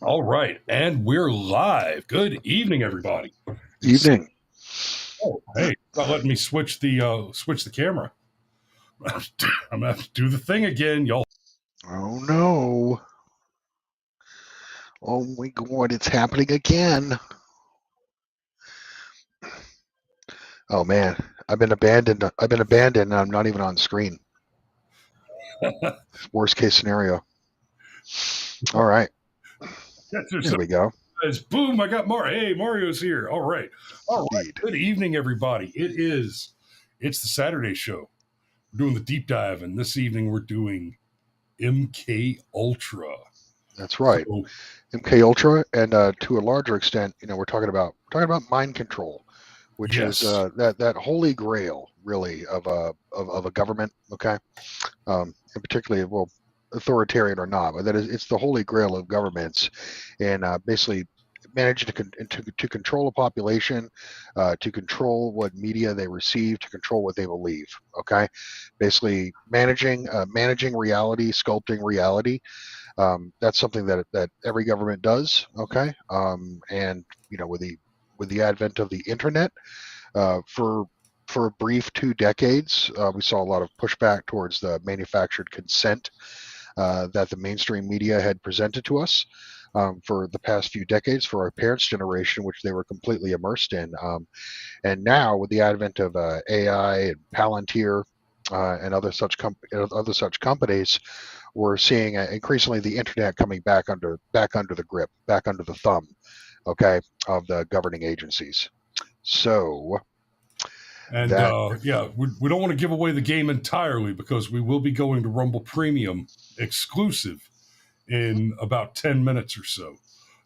All right, and we're live. Good evening, everybody. Evening. Oh, hey, not letting me switch the camera. I'm gonna have to do the thing again, y'all. Oh no. Oh my god, it's happening again. Oh man, I've been abandoned. And I'm not even on screen. Worst case scenario. All right. There we go. Boom! I got Mario. Hey, Mario's here. All right. Indeed. Good evening, everybody. It's the Saturday show. We're doing the deep dive, and this evening we're doing MKUltra. That's right. So, MKUltra, and to a larger extent, we're talking about mind control, which is yes, that holy grail, really, of a government. Okay, and particularly, well, authoritarian or not, but it's the holy grail of governments, and basically managing to control a population, to control what media they receive, to control what they believe. Okay, basically managing reality, sculpting reality. That's something that every government does. Okay, and with the advent of the internet, for a brief 2 decades, we saw a lot of pushback towards the manufactured consent that the mainstream media had presented to us for the past few decades, for our parents' generation, which they were completely immersed in. And now, with the advent of AI and Palantir and other such companies, we're seeing increasingly the internet coming back under the grip, back under the thumb, okay, of the governing agencies. So and that yeah, we don't want to give away the game entirely because we will be going to Rumble Premium exclusive in about 10 minutes or so.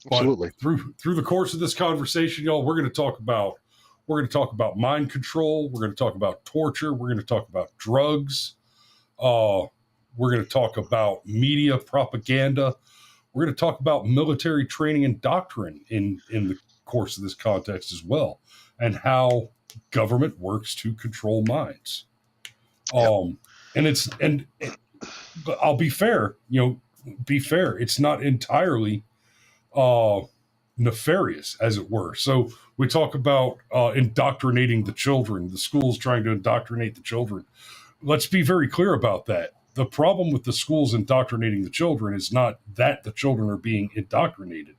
But absolutely, through the course of this conversation, y'all, we're going to talk about mind control. We're going to talk about torture. We're going to talk about drugs. Uh, we're going to talk about media propaganda. We're going to talk about military training and doctrine in the course of this context as well, and how government works to control minds. yep, And but I'll be fair. Be fair. It's not entirely uh, nefarious, as it were. So we talk about indoctrinating the children, the schools trying to indoctrinate the children. Let's be very clear about that. The problem with the schools indoctrinating the children is not that the children are being indoctrinated,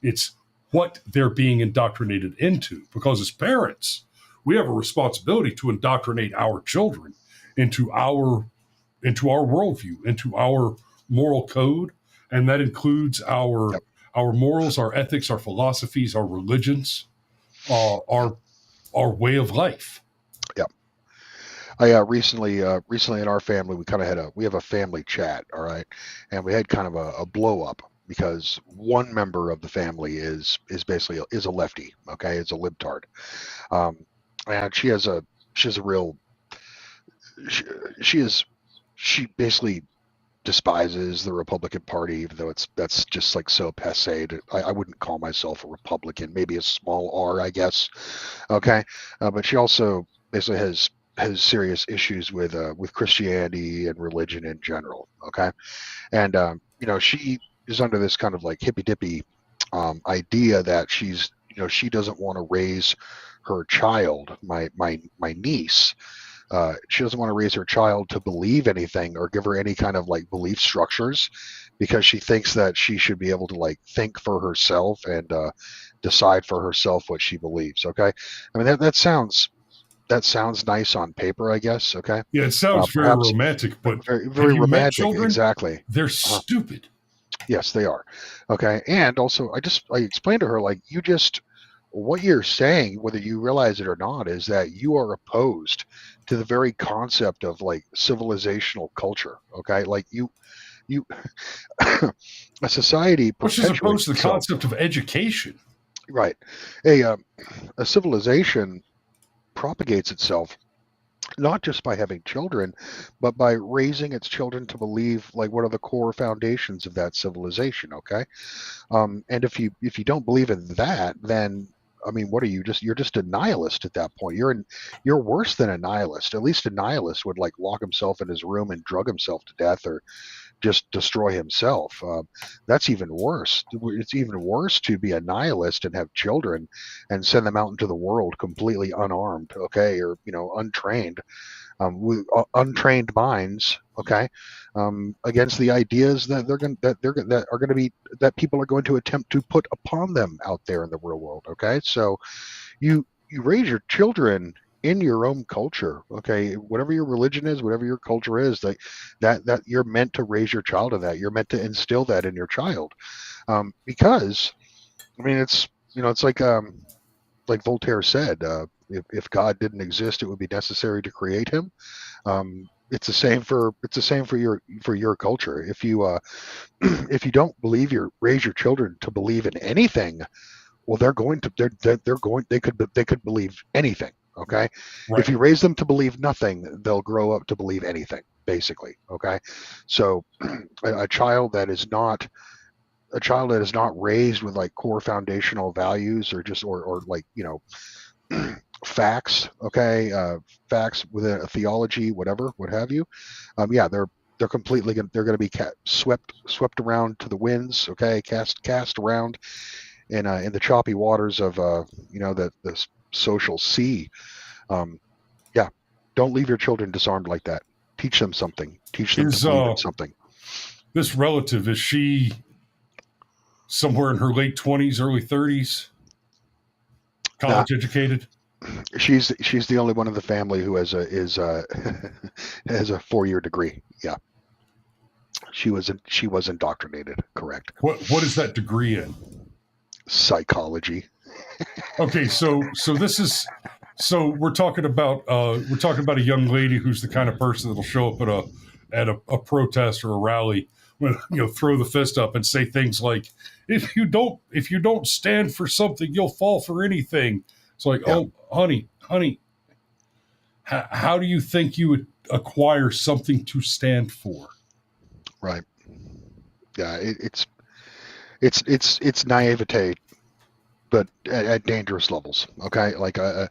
it's what they're being indoctrinated into. Because as parents, we have a responsibility to indoctrinate our children into our worldview, into our moral code, and that includes yep, our morals, our ethics, our philosophies, our religions, our way of life. yep. I recently in our family we have a family chat, all right, and we had kind of a blow up because one member of the family is basically is a lefty, okay, it's a libtard, um, and she has a real she, she is she basically despises the Republican Party, even though that's just like so passe. I wouldn't call myself a Republican, maybe a small R, I guess. Okay, but she also basically has serious issues with Christianity and religion in general. Okay, and she is under this kind of like hippy dippy idea that she doesn't want to raise her child, my niece. She doesn't want to raise her child to believe anything or give her any kind of like belief structures because she thinks that she should be able to like think for herself and decide for herself what she believes. Okay, I mean that sounds nice on paper, I guess. Okay, Yeah, it sounds very perhaps romantic, but very have very you met romantic. children? Exactly. They're Uh, stupid. yes, they are. Okay, and also I explained to her like what you're saying, whether you realize it or not, is that you are opposed to the very concept of like civilizational culture. Okay, like you a society Which is opposed perpetuates to the itself, concept of education. right? A civilization propagates itself not just by having children, but by raising its children to believe like what are the core foundations of that civilization. Okay, and if you don't believe in that, then I mean, what are you? You're just a nihilist at that point. You're worse than a nihilist. At least a nihilist would like lock himself in his room and drug himself to death, or just destroy himself. That's even worse. It's even worse to be a nihilist and have children and send them out into the world completely unarmed, okay, or untrained, with untrained minds, okay, against the ideas that that people are going to attempt to put upon them out there in the real world. Okay, so you raise your children in your own culture, okay, whatever your religion is, whatever your culture is, that you're meant to raise your child in that. You're meant to instill that in your child, because I mean it's like Voltaire said, if God didn't exist, it would be necessary to create him. It's the same for your culture. If you if you don't raise your children to believe in anything, well, they could believe anything. Okay, Right. if you raise them to believe nothing, they'll grow up to believe anything. Basically, okay. So a child that is not raised with like core foundational values or like facts, okay, facts within a theology, whatever, what have you, yeah, they're completely they're going to be swept around to the winds, okay, cast around in the choppy waters of the social sea. Yeah, don't leave your children disarmed like that. Teach them something. Teach them to believe in something. This relative, is she somewhere in her late 20s, early 30s, college educated? She's the only one in the family who has a 4-year degree. Yeah, she was indoctrinated. Correct. What is that degree in? Psychology. Okay, so we're talking about a young lady who's the kind of person that'll show up at a protest or a rally, when throw the fist up and say things like, if you don't stand for something, you'll fall for anything. It's like, yeah. Oh, honey, how do you think you would acquire something to stand for? Right. Yeah, it's naivete, but at dangerous levels. Okay, like a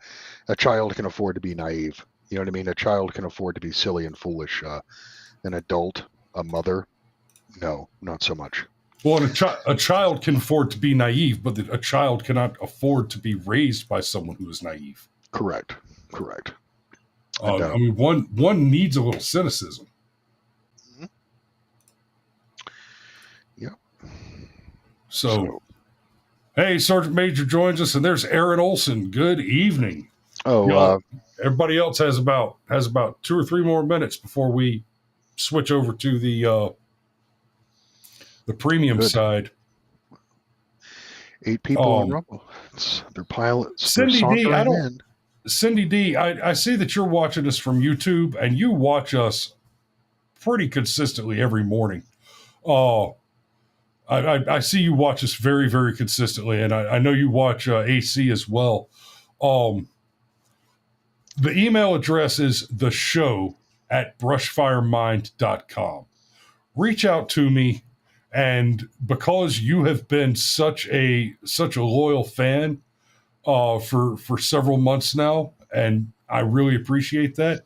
child can afford to be naive. You know what I mean? A child can afford to be silly and foolish. An adult, a mother, no, not so much. Well, a child can afford to be naive, but a child cannot afford to be raised by someone who is naive. Correct. And, I mean, one needs a little cynicism. Mm-hmm. Yep. So, hey, Sergeant Major joins us, and there's Aaron Olson. Good evening. Oh, everybody else has about 2 or 3 more minutes before we switch over to the premium side. 8 people on Rumble. They're pilots. Cindy D, I see that you're watching us from YouTube, and you watch us pretty consistently every morning. I see you watch us very, very consistently, and I know you watch AC as well. The email address is theshow@brushfiremind.com. Reach out to me, and because you have been such a loyal fan for several months now, and I really appreciate that,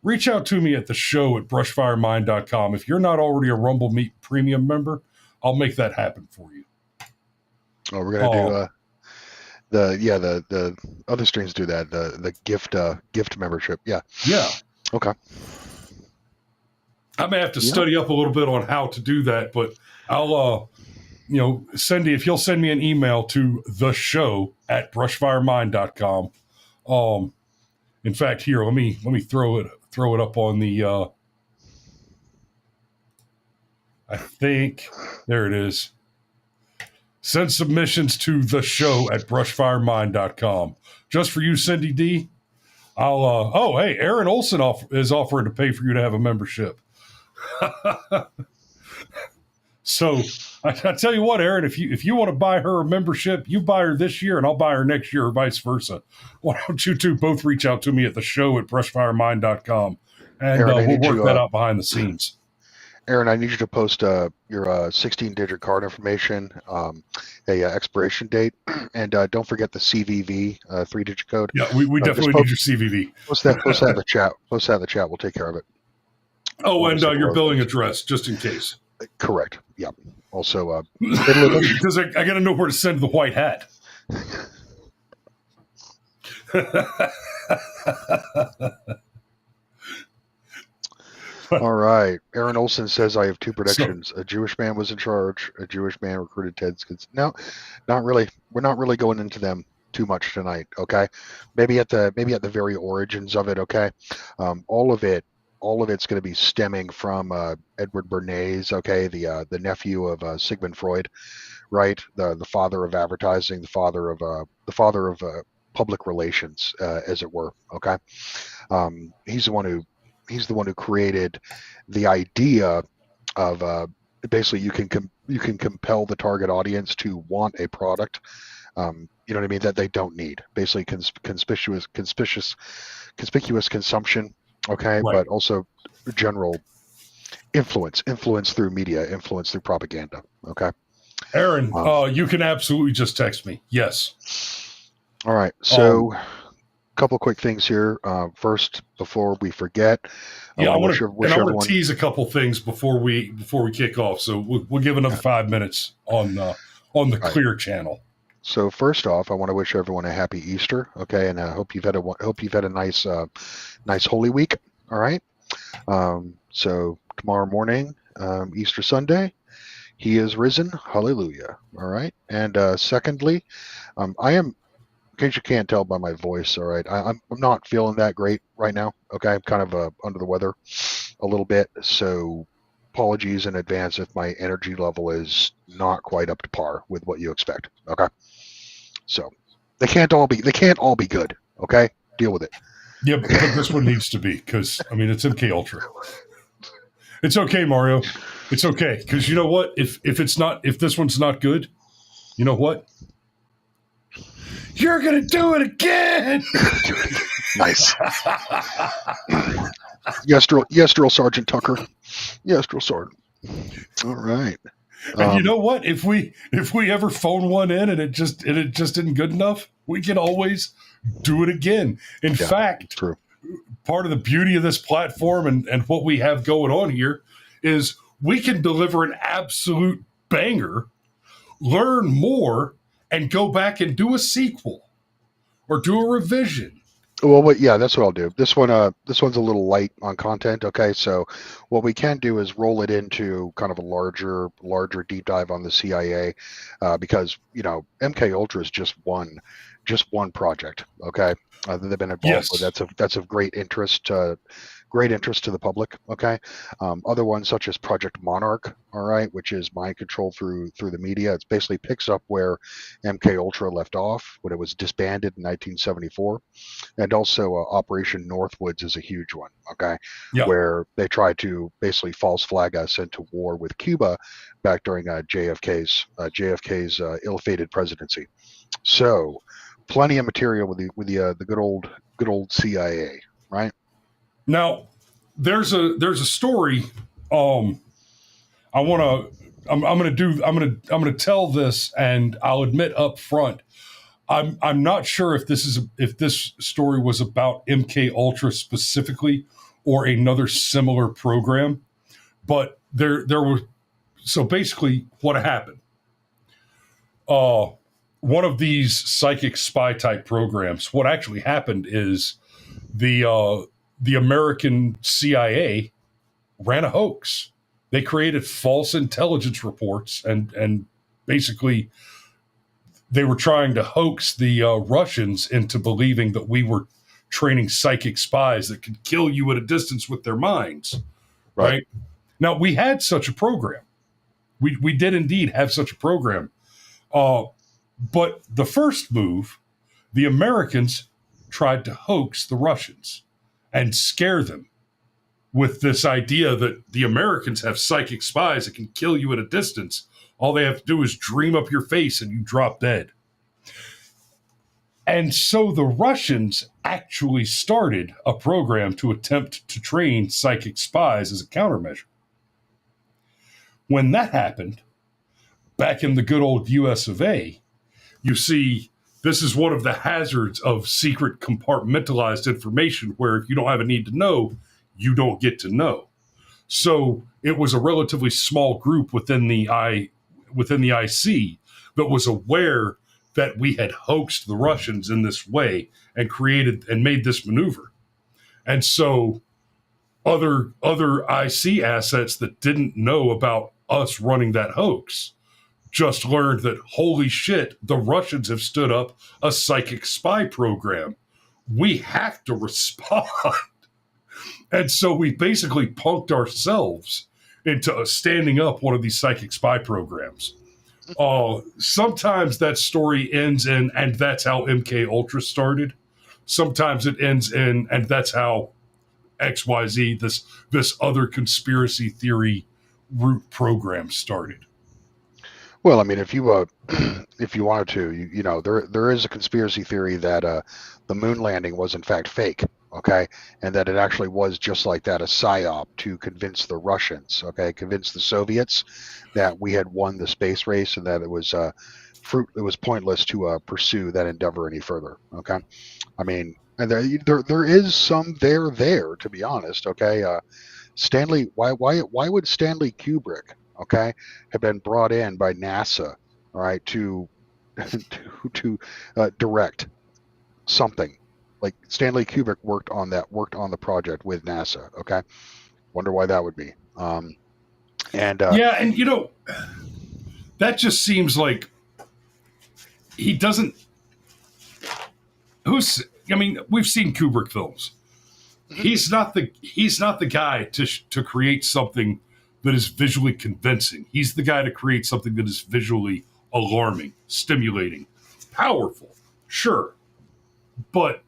reach out to me at theshow@brushfiremind.com. If you're not already a Rumble Meet Premium member, I'll make that happen for you. Oh, we're gonna do the other streams do that, the gift membership. Yeah. Okay. I may have to study up a little bit on how to do that, but I'll Cindy, if you'll send me an email to theshow@brushfiremind.com. In fact, here, let me throw it up on the I think there it is. Send submissions to theshow@brushfiremind.com. Just for you, Cindy D. I'll hey, Aaron Olson is offering to pay for you to have a membership. So I tell you what, Aaron, if you want to buy her a membership, you buy her this year and I'll buy her next year, or vice versa. Why don't you two both reach out to me at theshow@brushfiremind.com, and Aaron, we'll work that out behind the scenes. Aaron, I need you to post your 16-digit card information, expiration date, and don't forget the CVV 3-digit code. Yeah, we definitely need your CVV. Post that in the chat. We'll take care of it. Oh, and your billing address, just in case. Correct. Yeah. Also, middle of this. Because I got to know where to send the white hat. All right. Aaron Olson says I have two So, predictions. A Jewish man was in charge. A Jewish man recruited Ted's kids. No, not really. We're not really going into them too much tonight. Okay. Maybe at the very origins of it. Okay. All of it's going to be stemming from Edward Bernays. Okay. The nephew of Sigmund Freud, right? The father of advertising, the father of public relations, as it were. Okay. He's the one who created the idea of basically you can compel the target audience to want a product, you know what I mean, that they don't need. Basically, conspicuous consumption. Okay, right. but also general influence through media, influence through propaganda. Okay. Aaron, Um, you can absolutely just text me. Yes. all right. Um, So, couple quick things here. First, before we forget, I yeah, want I to want to wish I want to everyone. tease a couple things before we kick off. So we'll give another 5 minutes on the Right. Clear channel. So first off, I want to wish everyone a happy Easter. Okay, and I hope you've had a nice Holy Week. All right. So tomorrow morning, Easter Sunday, He is risen. Hallelujah. All right. And secondly, I am. In case you can't tell by my voice, all right, I'm not feeling that great right now. Okay, I'm kind of under the weather a little bit, so apologies in advance if my energy level is not quite up to par with what you expect. Okay, so they can't all be good. Okay, deal with it. Yeah, but this one needs to be because I mean it's MKUltra. It's okay, Mario. It's okay because you know what? If this one's not good, you know what? You're gonna do it again. Nice. Yes, Drill Sergeant Tucker. Yes, Drill Sergeant. All right. And you know what? If we ever phone one in and it just isn't good enough, we can always do it again. In fact, true. part of the beauty of this platform and what we have going on here is we can deliver an absolute banger, learn more, and go back and do a sequel or do a revision. Well, yeah, that's what I'll do. This one's a little light on content. Okay, so what we can do is roll it into kind of a larger deep dive on the CIA, because MKUltra is just one project. Okay, that they've been involved with. Yes. That's of great interest to the public. Okay, other ones such as Project Monarch. All right, which is mind control through the media. It basically picks up where MKUltra left off when it was disbanded in 1974. And also Operation Northwoods is a huge one. Okay, Yeah. where they tried to basically false flag us into war with Cuba back during JFK's ill-fated presidency. So, plenty of material with the good old CIA, right? Now, there's a story. I want to. I'm gonna tell this, and I'll admit up front. I'm not sure if this story was about MKUltra specifically or another similar program, but there were. So basically, what happened? One of these psychic spy type programs. What actually happened is the American CIA ran a hoax. They created false intelligence reports and basically they were trying to hoax the Russians into believing that we were training psychic spies that could kill you at a distance with their minds. Right now, we had such a program. We did indeed have such a program. But the first move, the Americans tried to hoax the Russians and scare them with this idea that the Americans have psychic spies that can kill you at a distance. All they have to do is dream up your face and you drop dead. And so the Russians actually started a program to attempt to train psychic spies as a countermeasure. When that happened, back in the good old US of A, you see, this is one of the hazards of secret compartmentalized information where if you don't have a need to know, you don't get to know. So it was a relatively small group within the IC that was aware that we had hoaxed the Russians in this way and created and made this maneuver. And so other IC assets that didn't know about us running that hoax just learned that, holy shit, the Russians have stood up a psychic spy program. We have to respond. And so we basically punked ourselves into standing up one of these psychic spy programs. Sometimes that story ends in, and that's how MKUltra started. Sometimes it ends in, and that's how XYZ, this other conspiracy theory root program started. Well, I mean, if you if you wanted to, you know, there is a conspiracy theory that the moon landing was in fact fake, okay, and that it actually was just like that, a psyop to convince the Russians, okay, convince the Soviets that we had won the space race and that it was it was pointless to pursue that endeavor any further, okay. I mean, and there is some there, to be honest, okay. Stanley, why would Stanley Kubrick, okay, have been brought in by NASA, all right, to direct something? Like Stanley Kubrick worked on the project with NASA, okay. Wonder why that would be. Yeah, and you know, that just seems like he doesn't. I mean, we've seen Kubrick films. He's not the guy to create something that is visually convincing. He's the guy to create something that is visually alarming, stimulating, powerful. Sure, but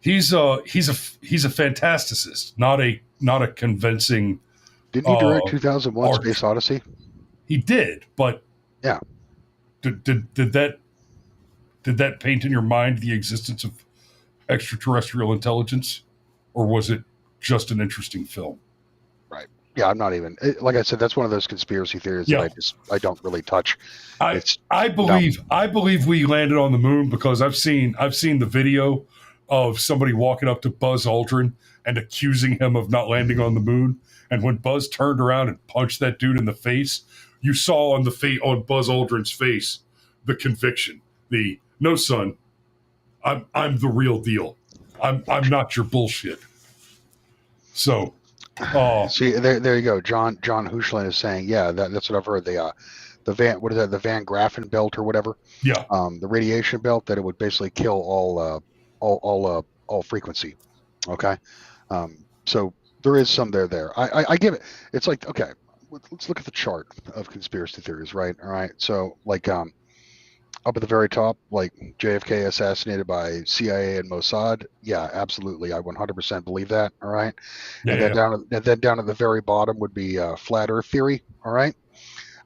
he's a fantasticist, not a convincing. Didn't he direct 2001: Space Odyssey? He did, but yeah, did that paint in your mind the existence of extraterrestrial intelligence, or was it just an interesting film? Right. Yeah, I'm not even, like I said, that's one of those conspiracy theories that I don't really touch. I believe we landed on the moon because I've seen the video of somebody walking up to Buzz Aldrin and accusing him of not landing on the moon. And when Buzz turned around and punched that dude in the face, you saw on Buzz Aldrin's face the conviction. The no, son, I'm the real deal. I'm not your bullshit. So, see, there you go. John Hushland is saying, yeah, that's what I've heard. The Van Graffen belt or whatever. Yeah. The radiation belt, that it would basically kill all frequency. Okay. So there is some there. I give it. It's like, okay, let's look at the chart of conspiracy theories, right? All right. So like up at the very top, like JFK assassinated by CIA and Mossad. Yeah, absolutely. I 100% believe that. All right. Yeah, and then down at the very bottom would be flat Earth theory. All right.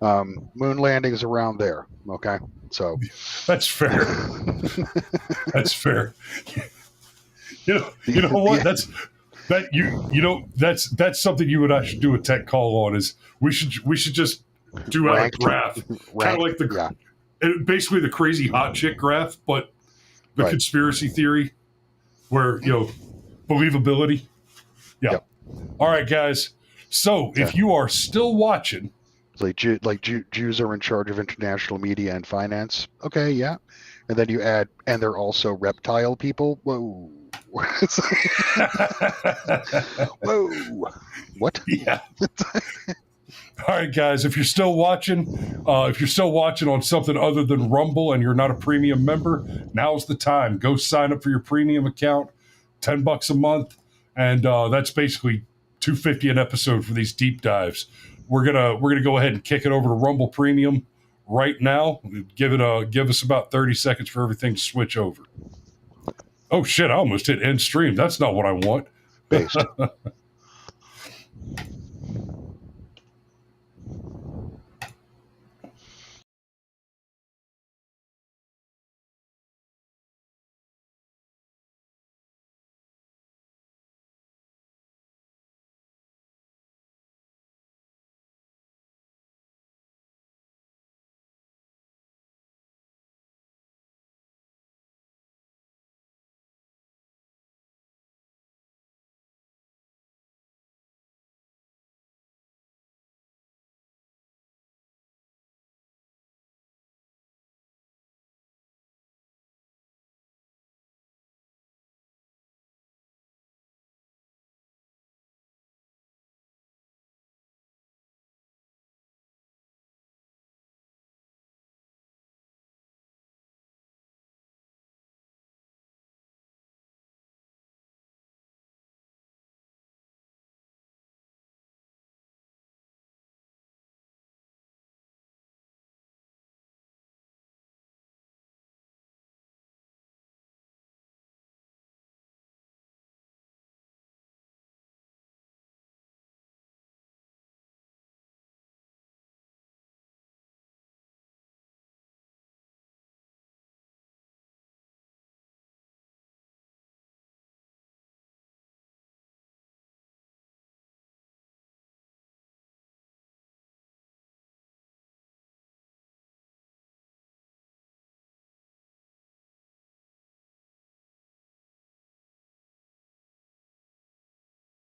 Moon landing is around there. Okay. So that's fair. That's fair. You know what? That's something you and I should do a tech call on. Is we should just do a graph, kind of like basically the crazy hot chick graph, but the conspiracy theory, where believability. Yeah. Yep. All right, guys. So if you are still watching, Jews are in charge of international media and finance. Okay, yeah. And then you add, and they're also reptile people. Whoa. Whoa. What? Yeah. All right, guys, if you're still watching on something other than Rumble and you're not a premium member, now's the time. Go sign up for your premium account, $10 a month, and that's basically $250 an episode for these deep dives. We're gonna go ahead and kick it over to Rumble Premium right now. Give us about 30 seconds for everything to switch over. Oh shit! I almost hit end stream. That's not what I want.